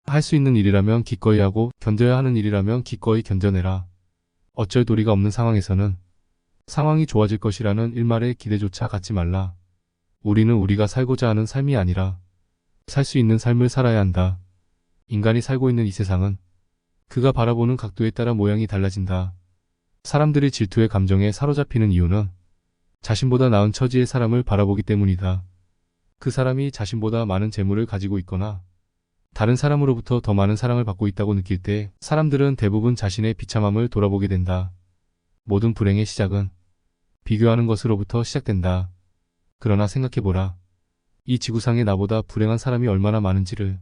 할 수 있는 일이라면 기꺼이 하고 견뎌야 하는 일이라면 기꺼이 견뎌내라. 어쩔 도리가 없는 상황에서는 상황이 좋아질 것이라는 일말의 기대조차 갖지 말라. 우리는 우리가 살고자 하는 삶이 아니라 살 수 있는 삶을 살아야 한다. 인간이 살고 있는 이 세상은 그가 바라보는 각도에 따라 모양이 달라진다. 사람들이 질투의 감정에 사로잡히는 이유는 자신보다 나은 처지의 사람을 바라보기 때문이다. 그 사람이 자신보다 많은 재물을 가지고 있거나 다른 사람으로부터 더 많은 사랑을 받고 있다고 느낄 때 사람들은 대부분 자신의 비참함을 돌아보게 된다. 모든 불행의 시작은 비교하는 것으로부터 시작된다. 그러나 생각해보라. 이 지구상에 나보다 불행한 사람이 얼마나 많은지를.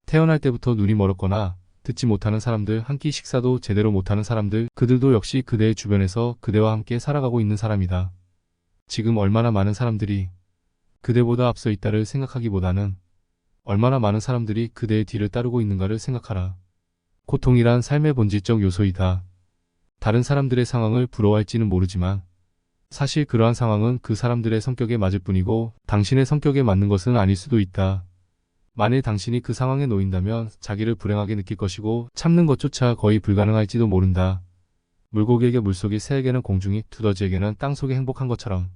태어날 때부터 눈이 멀었거나 듣지 못하는 사람들, 한 끼 식사도 제대로 못하는 사람들, 그들도 역시 그대의 주변에서 그대와 함께 살아가고 있는 사람이다. 지금 얼마나 많은 사람들이 그대보다 앞서 있다를 생각하기보다는 얼마나 많은 사람들이 그대의 뒤를 따르고 있는가를 생각하라. 고통이란 삶의 본질적 요소이다. 다른 사람들의 상황을 부러워할지는 모르지만 사실 그러한 상황은 그 사람들의 성격에 맞을 뿐이고 당신의 성격에 맞는 것은 아닐 수도 있다. 만일 당신이 그 상황에 놓인다면 자기를 불행하게 느낄 것이고 참는 것조차 거의 불가능할지도 모른다. 물고기에게 물속이, 새에게는 공중이, 두더지에게는 땅속이 행복한 것처럼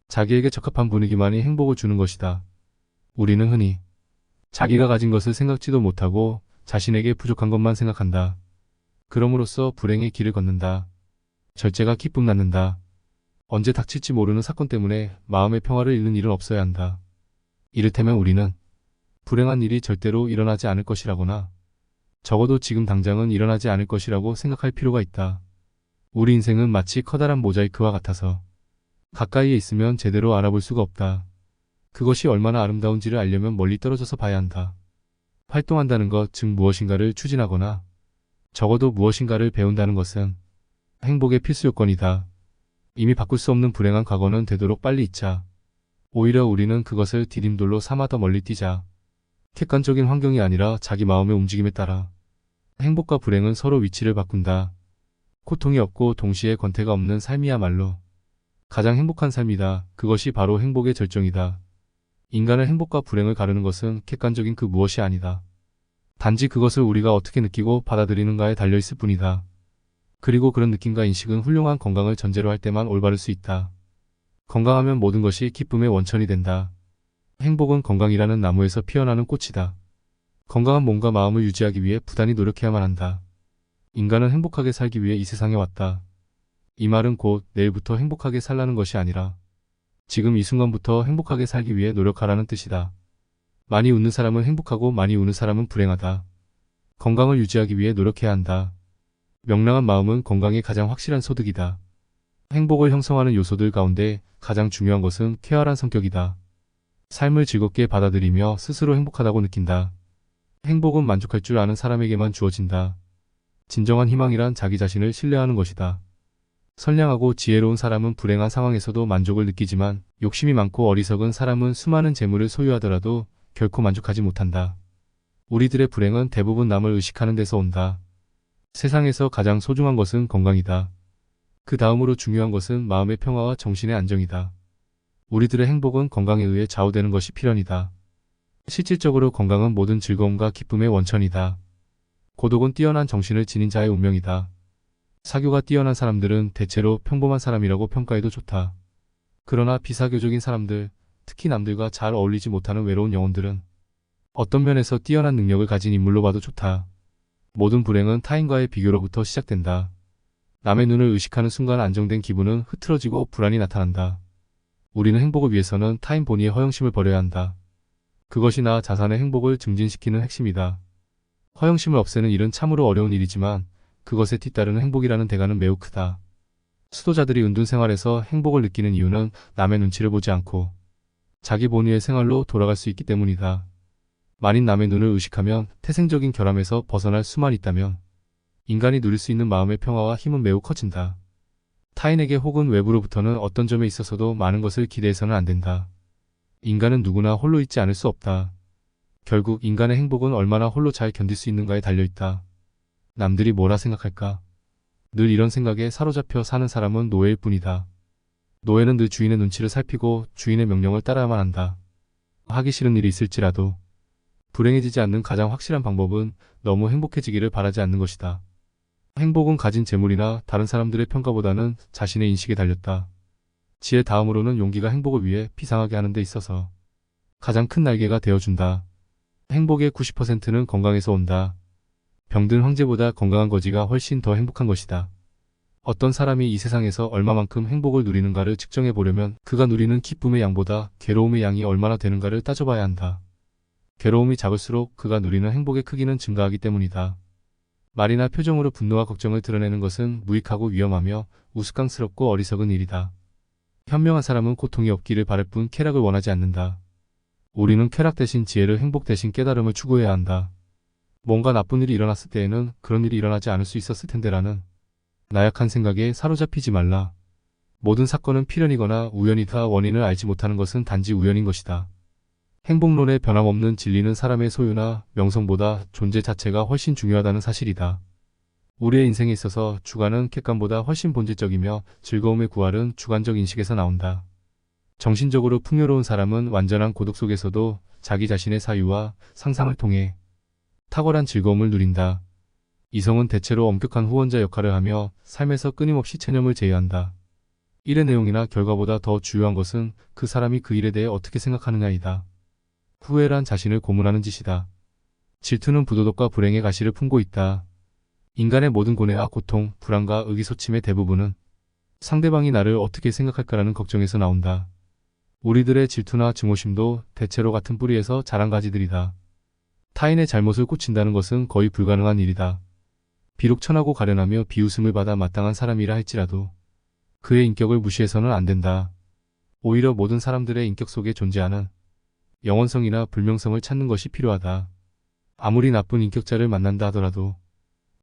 자기에게 적합한 분위기만이 행복을 주는 것이다. 우리는 흔히 자기가 가진 것을 생각지도 못하고 자신에게 부족한 것만 생각한다. 그럼으로써 불행의 길을 걷는다. 절제가 기쁨 낳는다. 언제 닥칠지 모르는 사건 때문에 마음의 평화를 잃는 일은 없어야 한다. 이를테면 우리는 불행한 일이 절대로 일어나지 않을 것이라거나 적어도 지금 당장은 일어나지 않을 것이라고 생각할 필요가 있다. 우리 인생은 마치 커다란 모자이크와 같아서 가까이에 있으면 제대로 알아볼 수가 없다. 그것이 얼마나 아름다운지를 알려면 멀리 떨어져서 봐야 한다. 활동한다는 것, 즉 무엇인가를 추진하거나 적어도 무엇인가를 배운다는 것은 행복의 필수 요건이다. 이미 바꿀 수 없는 불행한 과거는 되도록 빨리 잊자. 오히려 우리는 그것을 디딤돌로 삼아 더 멀리 뛰자. 객관적인 환경이 아니라 자기 마음의 움직임에 따라. 행복과 불행은 서로 위치를 바꾼다. 고통이 없고 동시에 권태가 없는 삶이야말로 가장 행복한 삶이다. 그것이 바로 행복의 절정이다. 인간의 행복과 불행을 가르는 것은 객관적인 그 무엇이 아니다. 단지 그것을 우리가 어떻게 느끼고 받아들이는가에 달려있을 뿐이다. 그리고 그런 느낌과 인식은 훌륭한 건강을 전제로 할 때만 올바를 수 있다. 건강하면 모든 것이 기쁨의 원천이 된다. 행복은 건강이라는 나무에서 피어나는 꽃이다. 건강한 몸과 마음을 유지하기 위해 부단히 노력해야만 한다. 인간은 행복하게 살기 위해 이 세상에 왔다. 이 말은 곧 내일부터 행복하게 살라는 것이 아니라 지금 이 순간부터 행복하게 살기 위해 노력하라는 뜻이다. 많이 웃는 사람은 행복하고 많이 우는 사람은 불행하다. 건강을 유지하기 위해 노력해야 한다. 명랑한 마음은 건강의 가장 확실한 소득이다. 행복을 형성하는 요소들 가운데 가장 중요한 것은 쾌활한 성격이다. 삶을 즐겁게 받아들이며 스스로 행복하다고 느낀다. 행복은 만족할 줄 아는 사람에게만 주어진다. 진정한 희망이란 자기 자신을 신뢰하는 것이다. 선량하고 지혜로운 사람은 불행한 상황에서도 만족을 느끼지만 욕심이 많고 어리석은 사람은 수많은 재물을 소유하더라도 결코 만족하지 못한다. 우리들의 불행은 대부분 남을 의식하는 데서 온다. 세상에서 가장 소중한 것은 건강이다. 그 다음으로 중요한 것은 마음의 평화와 정신의 안정이다. 우리들의 행복은 건강에 의해 좌우되는 것이 필연이다. 실질적으로 건강은 모든 즐거움과 기쁨의 원천이다. 고독은 뛰어난 정신을 지닌 자의 운명이다. 사교가 뛰어난 사람들은 대체로 평범한 사람이라고 평가해도 좋다. 그러나 비사교적인 사람들, 특히 남들과 잘 어울리지 못하는 외로운 영혼들은 어떤 면에서 뛰어난 능력을 가진 인물로 봐도 좋다. 모든 불행은 타인과의 비교로부터 시작된다. 남의 눈을 의식하는 순간 안정된 기분은 흐트러지고 불안이 나타난다. 우리는 행복을 위해서는 타인 본의의 허영심을 버려야 한다. 그것이 나 자산의 행복을 증진시키는 핵심이다. 허영심을 없애는 일은 참으로 어려운 일이지만 그것에 뒤따르는 행복이라는 대가는 매우 크다. 수도자들이 은둔 생활에서 행복을 느끼는 이유는 남의 눈치를 보지 않고 자기 본의의 생활로 돌아갈 수 있기 때문이다. 만일 남의 눈을 의식하면 태생적인 결함에서 벗어날 수만 있다면 인간이 누릴 수 있는 마음의 평화와 힘은 매우 커진다. 타인에게 혹은 외부로부터는 어떤 점에 있어서도 많은 것을 기대해서는 안 된다. 인간은 누구나 홀로 있지 않을 수 없다. 결국 인간의 행복은 얼마나 홀로 잘 견딜 수 있는가에 달려있다. 남들이 뭐라 생각할까? 늘 이런 생각에 사로잡혀 사는 사람은 노예일 뿐이다. 노예는 늘 주인의 눈치를 살피고 주인의 명령을 따라야만 한다. 하기 싫은 일이 있을지라도 불행해지지 않는 가장 확실한 방법은 너무 행복해지기를 바라지 않는 것이다. 행복은 가진 재물이나 다른 사람들의 평가보다는 자신의 인식에 달렸다. 지혜 다음으로는 용기가 행복을 위해 비상하게 하는 데 있어서 가장 큰 날개가 되어준다. 행복의 90%는 건강에서 온다. 병든 황제보다 건강한 거지가 훨씬 더 행복한 것이다. 어떤 사람이 이 세상에서 얼마만큼 행복을 누리는가를 측정해 보려면 그가 누리는 기쁨의 양보다 괴로움의 양이 얼마나 되는가를 따져봐야 한다. 괴로움이 작을수록 그가 누리는 행복의 크기는 증가하기 때문이다. 말이나 표정으로 분노와 걱정을 드러내는 것은 무익하고 위험하며 우스꽝스럽고 어리석은 일이다. 현명한 사람은 고통이 없기를 바랄 뿐 쾌락을 원하지 않는다. 우리는 쾌락 대신 지혜를, 행복 대신 깨달음을 추구해야 한다. 뭔가 나쁜 일이 일어났을 때에는 그런 일이 일어나지 않을 수 있었을 텐데라는 나약한 생각에 사로잡히지 말라. 모든 사건은 필연이거나 우연이다. 원인을 알지 못하는 것은 단지 우연인 것이다. 행복론의 변함없는 진리는 사람의 소유나 명성보다 존재 자체가 훨씬 중요하다는 사실이다. 우리의 인생에 있어서 주관은 객관보다 훨씬 본질적이며 즐거움의 구할은 주관적 인식에서 나온다. 정신적으로 풍요로운 사람은 완전한 고독 속에서도 자기 자신의 사유와 상상을 통해 탁월한 즐거움을 누린다. 이성은 대체로 엄격한 후원자 역할을 하며 삶에서 끊임없이 체념을 제외한다. 일의 내용이나 결과보다 더 중요한 것은 그 사람이 그 일에 대해 어떻게 생각하느냐이다. 후회란 자신을 고문하는 짓이다. 질투는 부도덕과 불행의 가시를 품고 있다. 인간의 모든 고뇌와 고통, 불안과 의기소침의 대부분은 상대방이 나를 어떻게 생각할까라는 걱정에서 나온다. 우리들의 질투나 증오심도 대체로 같은 뿌리에서 자란 가지들이다. 타인의 잘못을 고친다는 것은 거의 불가능한 일이다. 비록 천하고 가련하며 비웃음을 받아 마땅한 사람이라 할지라도 그의 인격을 무시해서는 안 된다. 오히려 모든 사람들의 인격 속에 존재하는 영원성이나 불명성을 찾는 것이 필요하다. 아무리 나쁜 인격자를 만난다 하더라도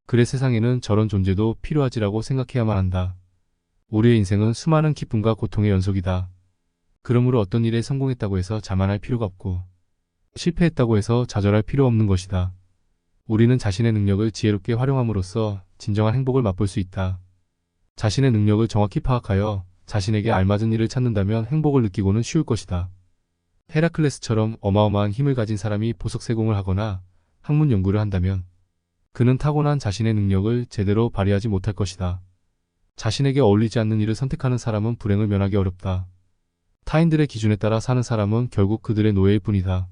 그의 세상에는 저런 존재도 필요하지라고 생각해야만 한다. 우리의 인생은 수많은 기쁨과 고통의 연속이다. 그러므로 어떤 일에 성공했다고 해서 자만할 필요가 없고 실패했다고 해서 좌절할 필요 없는 것이다. 우리는 자신의 능력을 지혜롭게 활용함으로써 진정한 행복을 맛볼 수 있다. 자신의 능력을 정확히 파악하여 자신에게 알맞은 일을 찾는다면 행복을 느끼고는 쉬울 것이다. 헤라클레스처럼 어마어마한 힘을 가진 사람이 보석 세공을 하거나 학문 연구를 한다면 그는 타고난 자신의 능력을 제대로 발휘하지 못할 것이다. 자신에게 어울리지 않는 일을 선택하는 사람은 불행을 면하기 어렵다. 타인들의 기준에 따라 사는 사람은 결국 그들의 노예일 뿐이다.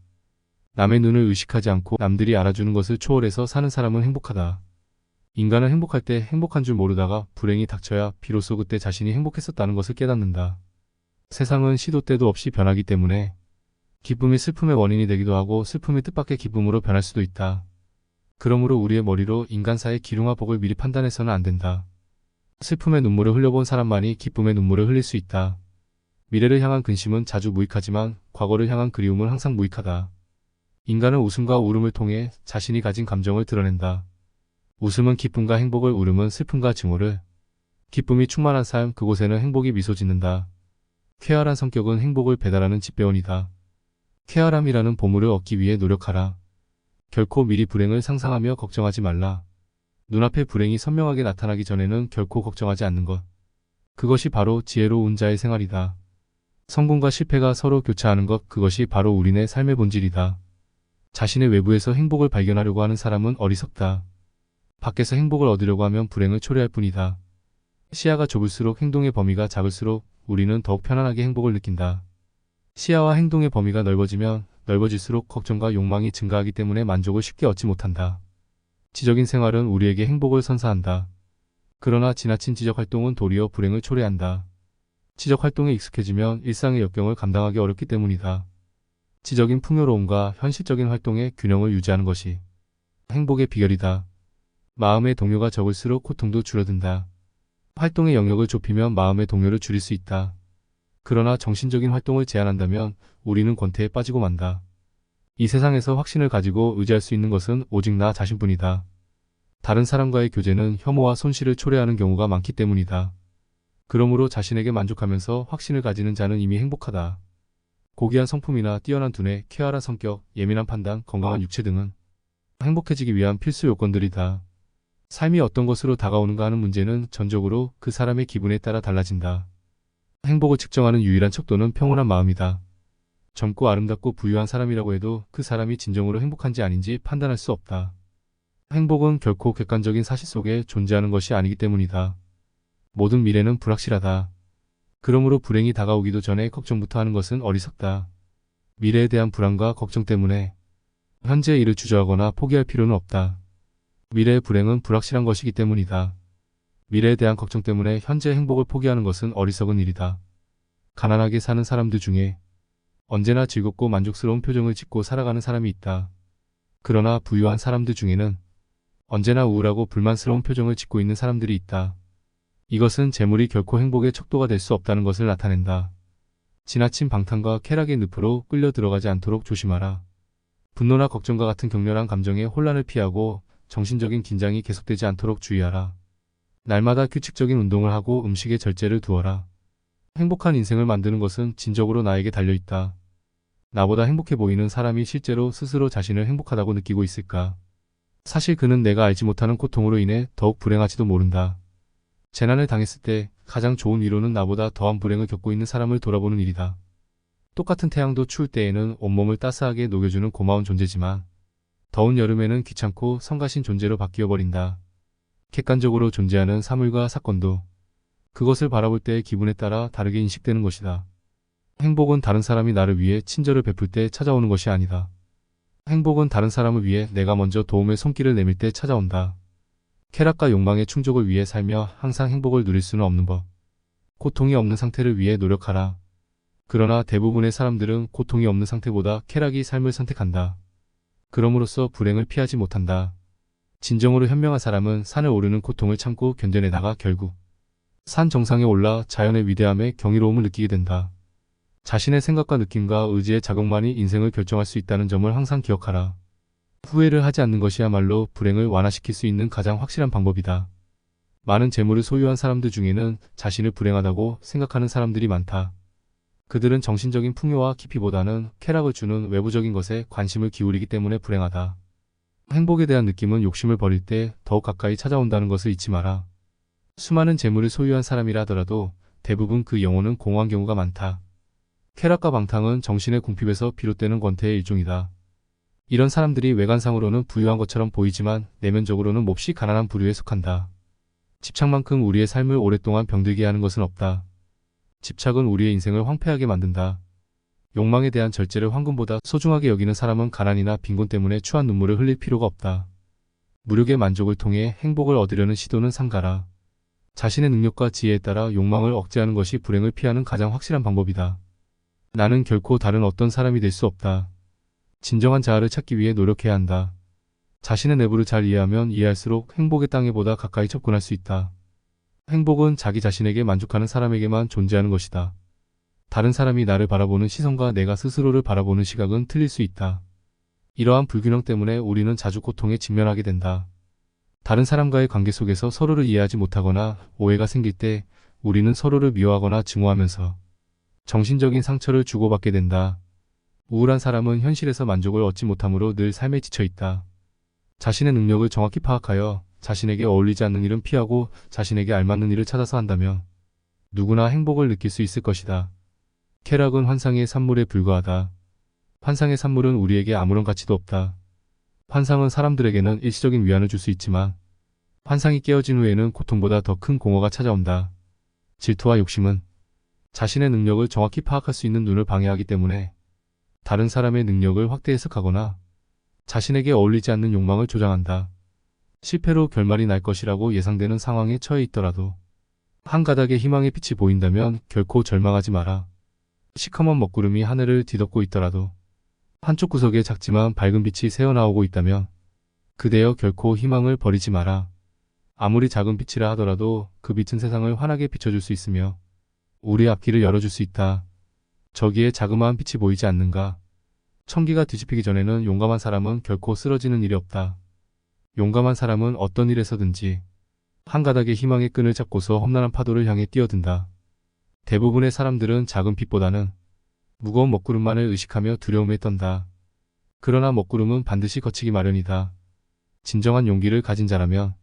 남의 눈을 의식하지 않고 남들이 알아주는 것을 초월해서 사는 사람은 행복하다. 인간은 행복할 때 행복한 줄 모르다가 불행이 닥쳐야 비로소 그때 자신이 행복했었다는 것을 깨닫는다. 세상은 시도 때도 없이 변하기 때문에 기쁨이 슬픔의 원인이 되기도 하고 슬픔이 뜻밖의 기쁨으로 변할 수도 있다. 그러므로 우리의 머리로 인간사의 기륭화 복을 미리 판단해서는 안 된다. 슬픔의 눈물을 흘려본 사람만이 기쁨의 눈물을 흘릴 수 있다. 미래를 향한 근심은 자주 무익하지만 과거를 향한 그리움은 항상 무익하다. 인간은 웃음과 울음을 통해 자신이 가진 감정을 드러낸다. 웃음은 기쁨과 행복을, 울음은 슬픔과 증오를. 기쁨이 충만한 삶, 그곳에는 행복이 미소 짓는다. 쾌활한 성격은 행복을 배달하는 집배원이다. 쾌활함이라는 보물을 얻기 위해 노력하라. 결코 미리 불행을 상상하며 걱정하지 말라. 눈앞에 불행이 선명하게 나타나기 전에는 결코 걱정하지 않는 것. 그것이 바로 지혜로운 자의 생활이다. 성공과 실패가 서로 교차하는 것, 그것이 바로 우리네 삶의 본질이다. 자신의 외부에서 행복을 발견하려고 하는 사람은 어리석다. 밖에서 행복을 얻으려고 하면 불행을 초래할 뿐이다. 시야가 좁을수록 행동의 범위가 작을수록 우리는 더욱 편안하게 행복을 느낀다. 시야와 행동의 범위가 넓어지면 넓어질수록 걱정과 욕망이 증가하기 때문에 만족을 쉽게 얻지 못한다. 지적인 생활은 우리에게 행복을 선사한다. 그러나 지나친 지적 활동은 도리어 불행을 초래한다. 지적 활동에 익숙해지면 일상의 역경을 감당하기 어렵기 때문이다. 지적인 풍요로움과 현실적인 활동의 균형을 유지하는 것이 행복의 비결이다. 마음의 동요가 적을수록 고통도 줄어든다. 활동의 영역을 좁히면 마음의 동요를 줄일 수 있다. 그러나 정신적인 활동을 제한한다면 우리는 권태에 빠지고 만다. 이 세상에서 확신을 가지고 의지할 수 있는 것은 오직 나 자신뿐이다. 다른 사람과의 교제는 혐오와 손실을 초래하는 경우가 많기 때문이다. 그러므로 자신에게 만족하면서 확신을 가지는 자는 이미 행복하다. 고귀한 성품이나 뛰어난 두뇌, 쾌활한 성격, 예민한 판단, 건강한 육체 등은 행복해지기 위한 필수 요건들이다. 삶이 어떤 것으로 다가오는가 하는 문제는 전적으로 그 사람의 기분에 따라 달라진다. 행복을 측정하는 유일한 척도는 평온한 마음이다. 젊고 아름답고 부유한 사람이라고 해도 그 사람이 진정으로 행복한지 아닌지 판단할 수 없다. 행복은 결코 객관적인 사실 속에 존재하는 것이 아니기 때문이다. 모든 미래는 불확실하다. 그러므로 불행이 다가오기도 전에 걱정부터 하는 것은 어리석다. 미래에 대한 불안과 걱정 때문에 현재 일을 주저하거나 포기할 필요는 없다. 미래의 불행은 불확실한 것이기 때문이다. 미래에 대한 걱정 때문에 현재 행복을 포기하는 것은 어리석은 일이다. 가난하게 사는 사람들 중에 언제나 즐겁고 만족스러운 표정을 짓고 살아가는 사람이 있다. 그러나 부유한 사람들 중에는 언제나 우울하고 불만스러운 표정을 짓고 있는 사람들이 있다. 이것은 재물이 결코 행복의 척도가 될 수 없다는 것을 나타낸다. 지나친 방탕과 쾌락의 늪으로 끌려 들어가지 않도록 조심하라. 분노나 걱정과 같은 격렬한 감정의 혼란을 피하고 정신적인 긴장이 계속되지 않도록 주의하라. 날마다 규칙적인 운동을 하고 음식에 절제를 두어라. 행복한 인생을 만드는 것은 진정으로 나에게 달려있다. 나보다 행복해 보이는 사람이 실제로 스스로 자신을 행복하다고 느끼고 있을까? 사실 그는 내가 알지 못하는 고통으로 인해 더욱 불행할지도 모른다. 재난을 당했을 때 가장 좋은 위로는 나보다 더한 불행을 겪고 있는 사람을 돌아보는 일이다. 똑같은 태양도 추울 때에는 온몸을 따스하게 녹여주는 고마운 존재지만 더운 여름에는 귀찮고 성가신 존재로 바뀌어버린다. 객관적으로 존재하는 사물과 사건도 그것을 바라볼 때의 기분에 따라 다르게 인식되는 것이다. 행복은 다른 사람이 나를 위해 친절을 베풀 때 찾아오는 것이 아니다. 행복은 다른 사람을 위해 내가 먼저 도움의 손길을 내밀 때 찾아온다. 쾌락과 욕망의 충족을 위해 살며 항상 행복을 누릴 수는 없는 법. 고통이 없는 상태를 위해 노력하라. 그러나 대부분의 사람들은 고통이 없는 상태보다 쾌락이 삶을 선택한다. 그럼으로써 불행을 피하지 못한다. 진정으로 현명한 사람은 산을 오르는 고통을 참고 견뎌내다가 결국 산 정상에 올라 자연의 위대함에 경이로움을 느끼게 된다. 자신의 생각과 느낌과 의지의 자극만이 인생을 결정할 수 있다는 점을 항상 기억하라. 후회를 하지 않는 것이야말로 불행을 완화시킬 수 있는 가장 확실한 방법이다. 많은 재물을 소유한 사람들 중에는 자신을 불행하다고 생각하는 사람들이 많다. 그들은 정신적인 풍요와 깊이보다는 쾌락을 주는 외부적인 것에 관심을 기울이기 때문에 불행하다. 행복에 대한 느낌은 욕심을 버릴 때 더욱 가까이 찾아온다는 것을 잊지 마라. 수많은 재물을 소유한 사람이라 하더라도 대부분 그 영혼은 공허한 경우가 많다. 쾌락과 방탕은 정신의 궁핍에서 비롯되는 권태의 일종이다. 이런 사람들이 외관상으로는 부유한 것처럼 보이지만 내면적으로는 몹시 가난한 부류에 속한다. 집착만큼 우리의 삶을 오랫동안 병들게 하는 것은 없다. 집착은 우리의 인생을 황폐하게 만든다. 욕망에 대한 절제를 황금보다 소중하게 여기는 사람은 가난이나 빈곤 때문에 추한 눈물을 흘릴 필요가 없다. 무력의 만족을 통해 행복을 얻으려는 시도는 삼가라. 자신의 능력과 지혜에 따라 욕망을 억제하는 것이 불행을 피하는 가장 확실한 방법이다. 나는 결코 다른 어떤 사람이 될 수 없다. 진정한 자아를 찾기 위해 노력해야 한다. 자신의 내부를 잘 이해하면 이해할수록 행복의 땅에 보다 가까이 접근할 수 있다. 행복은 자기 자신에게 만족하는 사람에게만 존재하는 것이다. 다른 사람이 나를 바라보는 시선과 내가 스스로를 바라보는 시각은 틀릴 수 있다. 이러한 불균형 때문에 우리는 자주 고통에 직면하게 된다. 다른 사람과의 관계 속에서 서로를 이해하지 못하거나 오해가 생길 때 우리는 서로를 미워하거나 증오하면서 정신적인 상처를 주고받게 된다. 우울한 사람은 현실에서 만족을 얻지 못하므로 늘 삶에 지쳐 있다. 자신의 능력을 정확히 파악하여 자신에게 어울리지 않는 일은 피하고 자신에게 알맞는 일을 찾아서 한다면 누구나 행복을 느낄 수 있을 것이다. 쾌락은 환상의 산물에 불과하다. 환상의 산물은 우리에게 아무런 가치도 없다. 환상은 사람들에게는 일시적인 위안을 줄 수 있지만 환상이 깨어진 후에는 고통보다 더 큰 공허가 찾아온다. 질투와 욕심은 자신의 능력을 정확히 파악할 수 있는 눈을 방해하기 때문에 다른 사람의 능력을 확대 해석하거나 자신에게 어울리지 않는 욕망을 조장한다. 실패로 결말이 날 것이라고 예상되는 상황에 처해 있더라도 한 가닥의 희망의 빛이 보인다면 결코 절망하지 마라. 시커먼 먹구름이 하늘을 뒤덮고 있더라도 한쪽 구석에 작지만 밝은 빛이 새어나오고 있다면 그대여 결코 희망을 버리지 마라. 아무리 작은 빛이라 하더라도 그 빛은 세상을 환하게 비춰줄 수 있으며 우리의 앞길을 열어줄 수 있다. 저기에 자그마한 빛이 보이지 않는가? 천기가 뒤집히기 전에는 용감한 사람은 결코 쓰러지는 일이 없다. 용감한 사람은 어떤 일에서든지 한 가닥의 희망의 끈을 잡고서 험난한 파도를 향해 뛰어든다. 대부분의 사람들은 작은 빛보다는 무거운 먹구름만을 의식하며 두려움에 떤다. 그러나 먹구름은 반드시 거치기 마련이다. 진정한 용기를 가진 자라면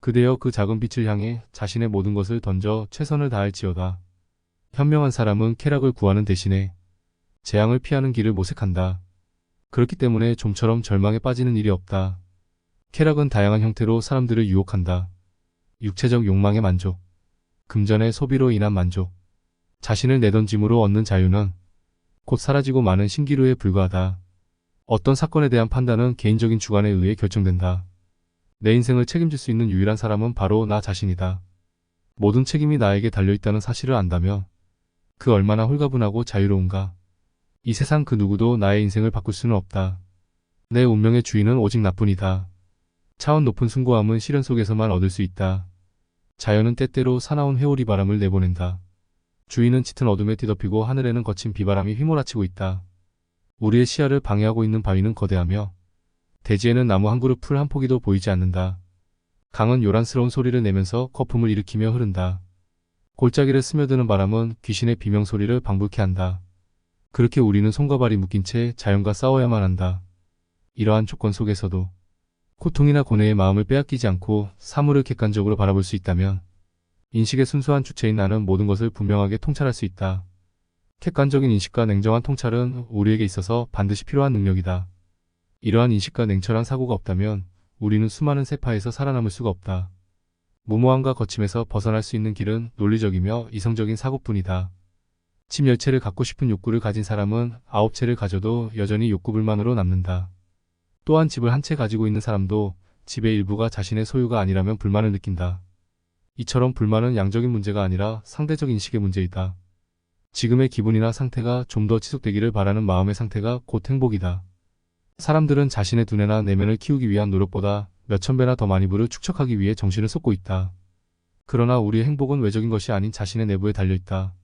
그대여 그 작은 빛을 향해 자신의 모든 것을 던져 최선을 다할지어다. 현명한 사람은 쾌락을 구하는 대신에 재앙을 피하는 길을 모색한다. 그렇기 때문에 좀처럼 절망에 빠지는 일이 없다. 쾌락은 다양한 형태로 사람들을 유혹한다. 육체적 욕망의 만족, 금전의 소비로 인한 만족, 자신을 내던짐으로 얻는 자유는 곧 사라지고 마는 신기루에 불과하다. 어떤 사건에 대한 판단은 개인적인 주관에 의해 결정된다. 내 인생을 책임질 수 있는 유일한 사람은 바로 나 자신이다. 모든 책임이 나에게 달려있다는 사실을 안다면 그 얼마나 홀가분하고 자유로운가. 이 세상 그 누구도 나의 인생을 바꿀 수는 없다. 내 운명의 주인은 오직 나뿐이다. 차원 높은 숭고함은 시련 속에서만 얻을 수 있다. 자연은 때때로 사나운 회오리 바람을 내보낸다. 주위는 짙은 어둠에 뒤덮이고 하늘에는 거친 비바람이 휘몰아치고 있다. 우리의 시야를 방해하고 있는 바위는 거대하며 대지에는 나무 한 그루 풀 한 포기도 보이지 않는다. 강은 요란스러운 소리를 내면서 거품을 일으키며 흐른다. 골짜기를 스며드는 바람은 귀신의 비명소리를 방불케 한다. 그렇게 우리는 손과 발이 묶인 채 자연과 싸워야만 한다. 이러한 조건 속에서도 고통이나 고뇌의 마음을 빼앗기지 않고 사물을 객관적으로 바라볼 수 있다면 인식의 순수한 주체인 나는 모든 것을 분명하게 통찰할 수 있다. 객관적인 인식과 냉정한 통찰은 우리에게 있어서 반드시 필요한 능력이다. 이러한 인식과 냉철한 사고가 없다면 우리는 수많은 세파에서 살아남을 수가 없다. 무모함과 거침에서 벗어날 수 있는 길은 논리적이며 이성적인 사고뿐이다. 집 10채를 갖고 싶은 욕구를 가진 사람은 9채를 가져도 여전히 욕구불만으로 남는다. 또한 집을 한 채 가지고 있는 사람도 집의 일부가 자신의 소유가 아니라면 불만을 느낀다. 이처럼 불만은 양적인 문제가 아니라 상대적 인식의 문제이다. 지금의 기분이나 상태가 좀 더 지속되기를 바라는 마음의 상태가 곧 행복이다. 사람들은 자신의 두뇌나 내면을 키우기 위한 노력보다 몇천 배나 더 많이 부를 축적하기 위해 정신을 쏟고 있다. 그러나 우리의 행복은 외적인 것이 아닌 자신의 내부에 달려있다.